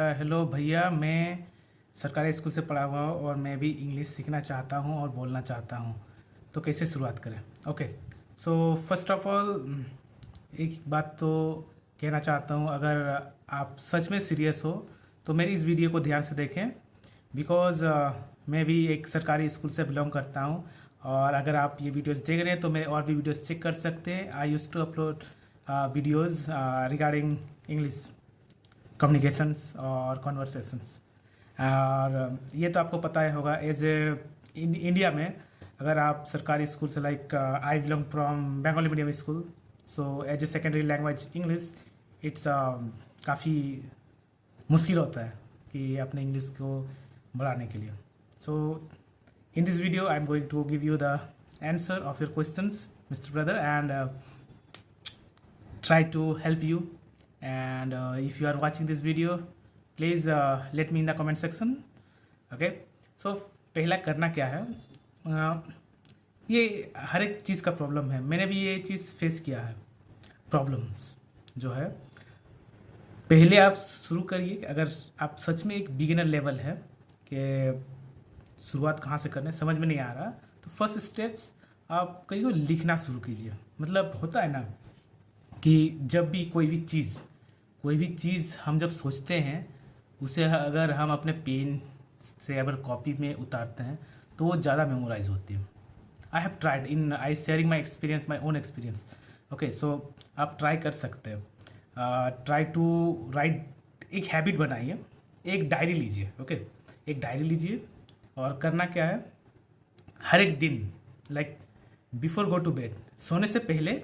Hello भैया, मैं सरकारी स्कूल से पढ़ा हुआ हूँ और मैं भी इंग्लिश सीखना चाहता हूँ और बोलना चाहता हूँ। तो कैसे शुरुआत करें? Okay, so first of all एक बात तो कहना चाहता हूँ, अगर आप सच में सीरियस हो तो मेरी इस वीडियो को ध्यान से देखें। बिकॉज़ मैं भी एक सरकारी स्कूल से बिलोंग करता हूँ और अगर आप ये वीडियोस देख रहे हैं तो मेरे और भी वीडियोस चेक कर सकते हैं। I use to upload videos regarding English communications और कॉन्वर्सेशंस। और ये तो आपको पता ही होगा, एज ए इंडिया में अगर आप सरकारी स्कूल से like I belong from Bengali medium school, so as a secondary language English it's काफ़ी मुश्किल होता है कि अपने इंग्लिश को बढ़ाने के लिए। So in this video I am going to give you the answer of your questions mister brother and try to help you. And if you are watching this video, please let me in the comment section. Okay, so पहला करना क्या है, ये हर एक चीज़ का problem है, मैंने भी ये चीज़ फेस किया है। प्रॉब्लम्स जो है, पहले आप शुरू करिए। अगर आप सच में एक बिगिनर लेवल है कि शुरुआत कहाँ से करना है समझ में नहीं आ रहा, तो फर्स्ट स्टेप्स आप कहिए लिखना शुरू कीजिए। मतलब होता है ना कि जब भी कोई भी चीज़ हम जब सोचते हैं, उसे अगर हम अपने पेन से अगर कॉपी में उतारते हैं तो वो ज़्यादा मेमोराइज होती है। I have tried in I sharing my experience, my own experience. Okay, so आप ट्राई कर सकते हो। ट्राई टू राइट, एक हैबिट बनाइए, एक डायरी लीजिए। ओके, एक डायरी लीजिए और करना क्या है, हर एक दिन like before go to bed, सोने से पहले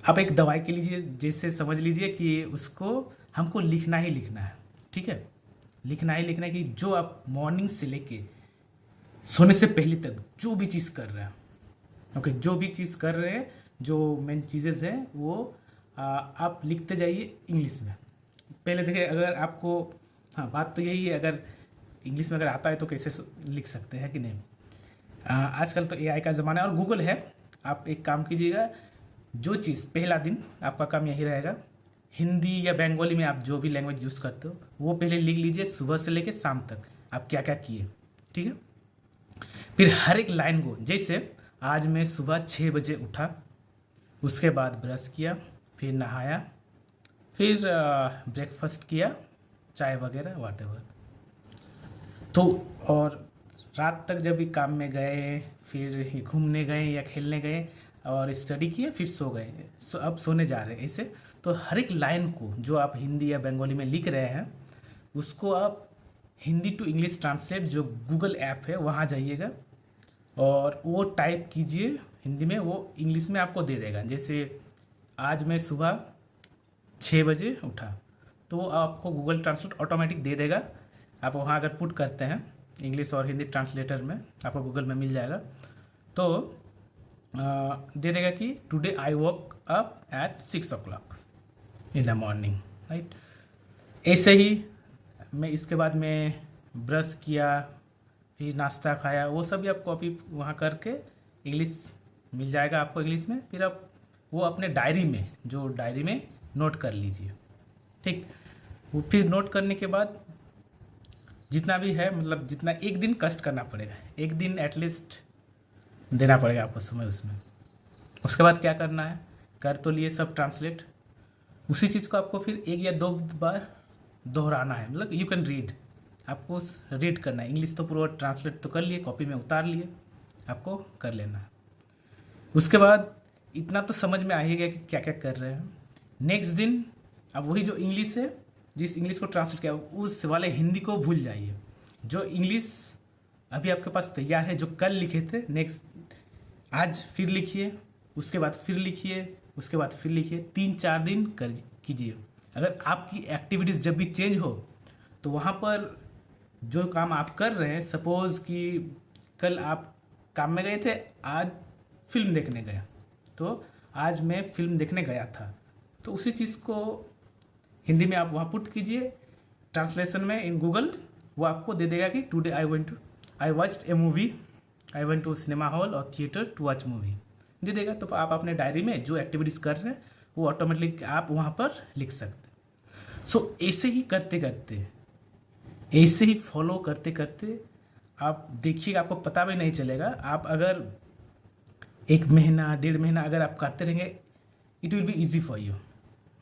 आप एक दवाई के लीजिए, जैसे समझ लीजिए कि उसको हमको लिखना ही लिखना है। ठीक है, लिखना ही लिखना है कि जो आप मॉर्निंग से लेके सोने से पहले तक जो भी चीज़ कर रहे हैं, ओके, जो भी चीज़ कर रहे हैं, जो मेन चीज़ें हैं वो आप लिखते जाइए इंग्लिश में। पहले देखिए, अगर आपको, हाँ बात तो यही है, अगर इंग्लिश में अगर आता है तो कैसे लिख सकते हैं कि नहीं। आजकल तो एआई का ज़माना है और गूगल है। आप एक काम कीजिएगा, जो चीज़ पहला दिन आपका काम यही रहेगा, हिंदी या बंगाली में आप जो भी लैंग्वेज यूज़ करते हो वो पहले लिख लीजिए, सुबह से लेकर शाम तक आप क्या क्या किए। ठीक है, फिर हर एक लाइन को, जैसे आज मैं सुबह 6 बजे उठा, उसके बाद ब्रश किया, फिर नहाया, फिर ब्रेकफास्ट किया, चाय वगैरह व्हाटएवर। तो और रात तक जब भी काम में गए, फिर घूमने गए या खेलने गए और स्टडी किए, फिर सो गए, अब सोने जा रहे हैं, ऐसे। तो हर एक लाइन को जो आप हिंदी या बंगाली में लिख रहे हैं उसको आप हिंदी टू इंग्लिश ट्रांसलेट, जो गूगल ऐप है वहाँ जाइएगा और वो टाइप कीजिए हिंदी में, वो इंग्लिश में आपको दे देगा। जैसे आज मैं सुबह 6 बजे उठा, तो आपको गूगल ट्रांसलेट ऑटोमेटिक दे देगा। आप वहाँ अगर पुट करते हैं इंग्लिश और हिंदी ट्रांसलेटर में, आपको गूगल में मिल जाएगा, तो दे देगा कि today I walk up at 6 o'clock in the morning, right. ऐसे ही मैं इसके बाद मैं ब्रश किया, फिर नाश्ता खाया, वो सब भी आप कॉपी वहाँ करके इंग्लिश मिल जाएगा आपको इंग्लिश में। फिर आप वो अपने डायरी में नोट कर लीजिए। ठीक, वो फिर नोट करने के बाद जितना भी है, मतलब जितना एक दिन कष्ट करना पड़ेगा, एक दिन एटलीस्ट देना पड़ेगा आपको समय उसमें। उसके बाद क्या करना है, कर तो लिए सब ट्रांसलेट, उसी चीज़ को आपको फिर 1 या 2 बार दोहराना है। मतलब यू कैन रीड, आपको रीड करना है। इंग्लिश तो पूरा ट्रांसलेट तो कर लिए, कॉपी में उतार लिए, आपको कर लेना है। उसके बाद इतना तो समझ में आ ही गया कि क्या क्या कर रहे हैं। नेक्स्ट दिन अब वही जो इंग्लिश है, जिस इंग्लिश को ट्रांसलेट किया, उस वाले हिंदी को भूल जाइए। जो इंग्लिश अभी आपके पास तैयार है, जो कल लिखे थे, नेक्स्ट आज फिर लिखिए, उसके बाद फिर लिखिए, उसके बाद फिर लिखिए, 3-4 दिन कर कीजिए। अगर आपकी एक्टिविटीज़ जब भी चेंज हो तो वहाँ पर जो काम आप कर रहे हैं, सपोज़ कि कल आप काम में गए थे, आज फिल्म देखने गया, तो आज मैं फिल्म देखने गया था, तो उसी चीज़ को हिंदी में आप वहाँ पुट कीजिए ट्रांसलेशन में इन गूगल। वो आपको दे देगा कि today I watched a movie, I went to cinema hall और थिएटर टू वॉच मूवी, दे देगा। तो आप अपने डायरी में जो एक्टिविटीज़ कर रहे हैं वो ऑटोमेटिक आप वहाँ पर लिख सकते हैं। सो ऐसे ही करते करते, ऐसे ही फॉलो करते करते आप देखिएगा, आपको पता भी नहीं चलेगा। आप अगर 1 महीना 1.5 महीना अगर आप करते रहेंगे, it will be easy for you.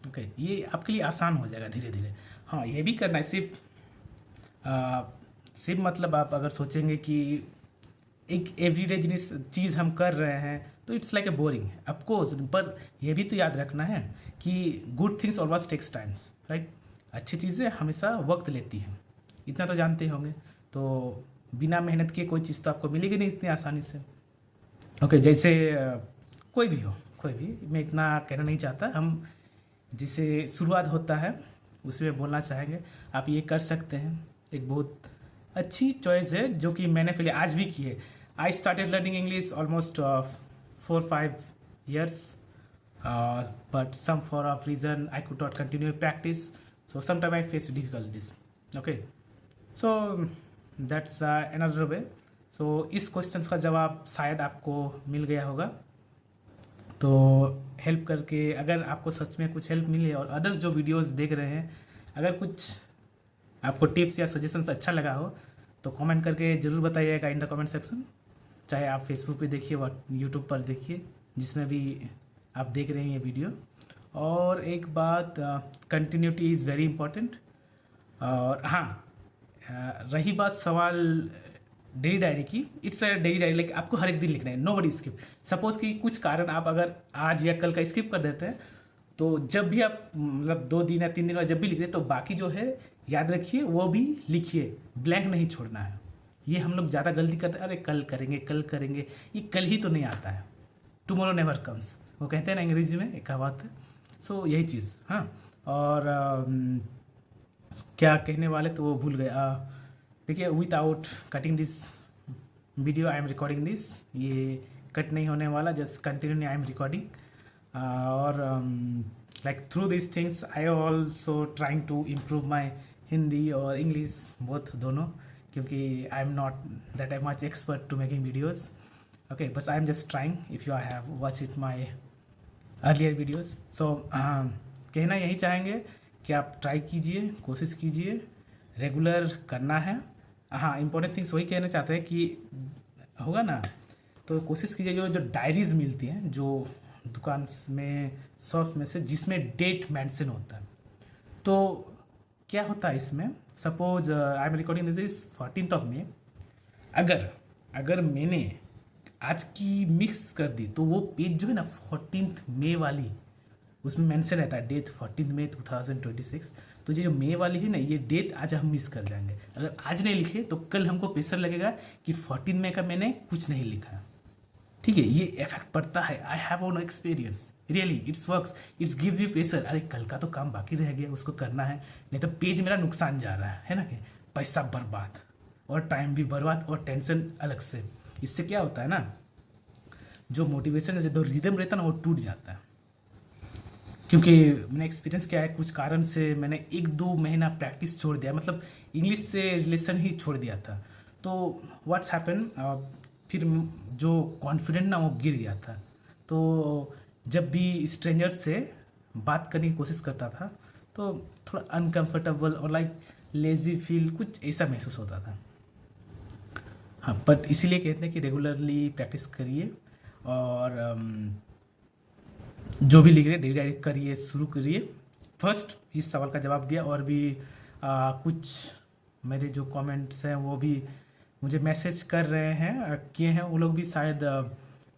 Okay, ये आपके लिए आसान हो जाएगा धीरे धीरे। हाँ, ये भी करना है। सिर्फ मतलब आप अगर सोचेंगे कि एक एवरीडे जिनिस चीज़ हम कर रहे हैं तो it's like a boring of course, पर यह भी तो याद रखना है कि good things always takes times, right. अच्छी चीज़ें हमेशा वक्त लेती हैं, इतना तो जानते ही होंगे। तो बिना मेहनत के कोई चीज़ तो आपको मिलेगी नहीं इतनी आसानी से। ओके, जैसे कोई भी हो, कोई भी, मैं इतना कहना नहीं चाहता, हम जिसे शुरुआत होता है उसी में बोलना चाहेंगे। आप ये कर सकते हैं, एक बहुत अच्छी चॉइस है जो कि मैंने पहले आज भी की है। I started learning English almost 4-5 years, but some for of reason I could not continue practice, so sometimes I face difficulties. Okay, so that's another way. so इस क्वेश्चन का जवाब शायद आपको मिल गया होगा। तो हेल्प करके, अगर आपको सच में कुछ हेल्प मिले और अदर्स जो वीडियोस देख रहे हैं, अगर कुछ आपको टिप्स या सजेशंस अच्छा लगा हो तो कमेंट करके ज़रूर बताइएगा इन द कमेंट सेक्शन। चाहे आप फेसबुक पे देखिए व यूट्यूब पर देखिए, जिसमें भी आप देख रहे हैं ये वीडियो। और एक बात, कंटिन्यूटी इज़ वेरी इंपॉर्टेंट। और हाँ, रही बात सवाल डेली डायरी की, it's a daily diary, like आपको हर एक दिन लिखना है, नो बडी स्किप। सपोज कि कुछ कारण आप अगर आज या कल का स्किप कर देते हैं, तो जब भी आप मतलब 2 दिन या 3 दिन बाद जब भी लिख रहे तो बाकी जो है याद रखिए, वो भी लिखिए, ब्लैंक नहीं छोड़ना है। ये हम लोग ज़्यादा गलती करते हैं, अरे कल करेंगे कल करेंगे, ये कल ही तो नहीं आता है, टुमारो नेवर कम्स, वो कहते हैं ना अंग्रेजी में एक कहावत है। सो यही चीज़। हाँ, और क्या कहने वाले तो वो भूल गए। देखिए, without cutting this video I am recording this, ये कट नहीं होने वाला, just continue I am recording. और like through this things I also trying to improve my Hindi और इंग्लिश बोथ, दोनों, क्योंकि I am not that I much expert to making videos. Okay, बस I am just trying, if you have watch it my earlier videos. So कहना यही चाहेंगे कि आप try कीजिए, कोशिश कीजिए, रेगुलर करना है। हाँ, इंपॉर्टेंट थिंग्स वही कहना चाहते हैं कि होगा ना, तो कोशिश कीजिए जो डायरीज मिलती हैं जो दुकान में, शॉप में से, जिसमें डेट मेंशन होता है। तो क्या होता है इसमें, suppose I am recording this 14th May, अगर मैंने आज की मिक्स कर दी तो वो पेज जो है ना 14th May वाली, उसमें मेंशन रहता है डेट 14th May 2026। तो ये जो मे वाली है ना, ये डेट आज हम मिस कर जाएंगे। अगर आज नहीं लिखे तो कल हमको प्रेशर लगेगा कि 14 मई का मैंने कुछ नहीं लिखा। ठीक है, ये इफेक्ट पड़ता है। I have no experience, really it's works, it's gives you pressure. अरे कल का तो काम बाकी रह गया, उसको करना है, नहीं तो पेज मेरा नुकसान जा रहा है ना, कि पैसा बर्बाद और टाइम भी बर्बाद और टेंशन अलग से। इससे क्या होता है ना, जो मोटिवेशन है, जो रिदम रहता है ना, वो टूट जाता है। क्योंकि मैंने एक्सपीरियंस किया है, कुछ कारण से मैंने 1-2 महीना प्रैक्टिस छोड़ दिया, मतलब इंग्लिश से रिलेशन ही छोड़ दिया था। तो व्हाट्स हैपन, फिर जो कॉन्फिडेंट ना वो गिर गया था। तो जब भी स्ट्रेंजर से बात करने की कोशिश करता था तो थोड़ा अनकंफर्टेबल और लाइक लेजी फील, कुछ ऐसा महसूस होता था। हाँ, बट इसीलिए कहते हैं कि रेगुलरली प्रैक्टिस करिए और जो भी लिख रहे डेली डायरी करिए, शुरू करिए। फर्स्ट इस सवाल का जवाब दिया, और भी कुछ मेरे जो कमेंट्स हैं वो भी मुझे मैसेज कर रहे हैं, किए हैं, वो लोग भी शायद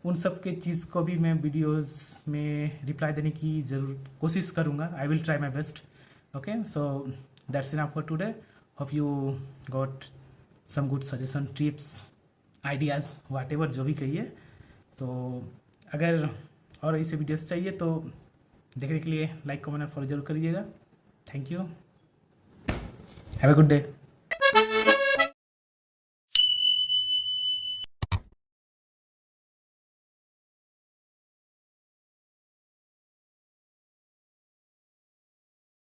उन सब के चीज़ को भी मैं वीडियोस में रिप्लाई देने की ज़रूर कोशिश करूँगा। I will try my best. Okay, so that's enough for today. Hope you got some good suggestion, tips, ideas, whatever, जो भी कहिए। तो अगर और ऐसे वीडियोस चाहिए तो देखने के लिए लाइक, कमेंट और फॉलो जरूर करिएगा। Thank you, have a good day.